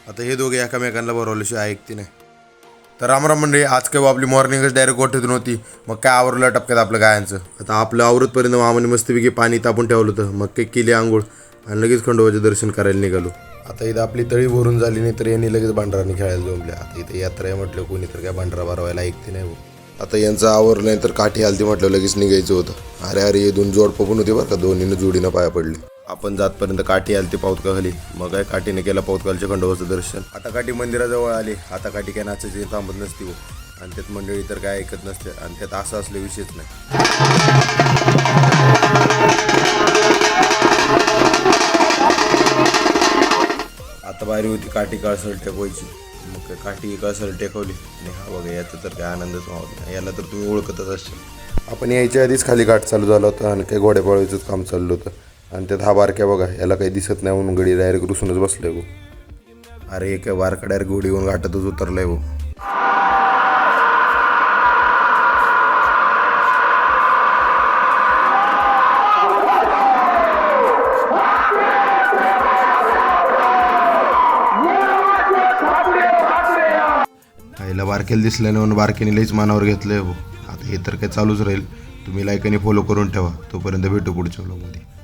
आता हे दोघे एकामेकांना बरवल्याशिवाय ऐकते नाही. तर रामराम मंडळी, आज काय आपली मॉर्निंगच डायरेक्ट गोठ्यातून होती. मग काय आवरलं टपक्यात आपलं गायांचं. आता आपलं आवरतपर्यंत मामाने मस्तपैकी पाणी तापून ठेवलं होतं. मग काही केली आंघोळ आणि लगेच खंडोबाचं दर्शन करायला निघालो. आता इथं आपली तळी भरून झाली नाही तर यांनी लगेच भांडराने खेळायला जमल्या. आता इथं यात्रा आहे म्हटलं, कोणी तर काय भांडरा भरवायला ऐकते नाही. आता यांचं आवरलं नाही तर काठी आलती म्हटलं लगेच निघायचं होतं. अरे अरे, हे दोन जोड पण होते बरं का, दोन्हीनं जोडीनं पाया पडले. आपण जातपर्यंत काठी आलती पाऊतका खाली. मग काय काठीने केला पाऊतकालच्या खंडोबाचं दर्शन. आता काठी मंदिराजवळ आली. आता काठी काय नाचायची थांबत नसती हो, आणि त्यात मंडळी तर काय ऐकत नसते, आणि त्यात असं असले विषयच नाही. आता बारी होती काठी काळसर टेकवायची. मग काठी काळसर टेकवली आणि हा बघा, याचा तर काय आनंदच मावत नाही. याला तर तुम्ही ओळखतच असाल. आपण यायच्या आधीच खाली घाट चालू झाला होता आणि काही घोड्या पळवायचंच काम चाललं होतं. आणि त्यात हा बारक्या बघा, याला काही दिसत नाही म्हणून गडी डायरेक्ट रुसूनच बसलाय गो. अरे काय बारका डायरेक्ट घोडी घेऊन घाटातच उतरलाय गो. आईला बारकेला दिसलं नाही म्हणून बारकेने लईच मानावर घेतलंय हो. आता हे तर काय चालूच राहील. तुम्ही लाईक आणि फॉलो करून ठेवा. तोपर्यंत भेटू पुढच्या व्लॉगमध्ये.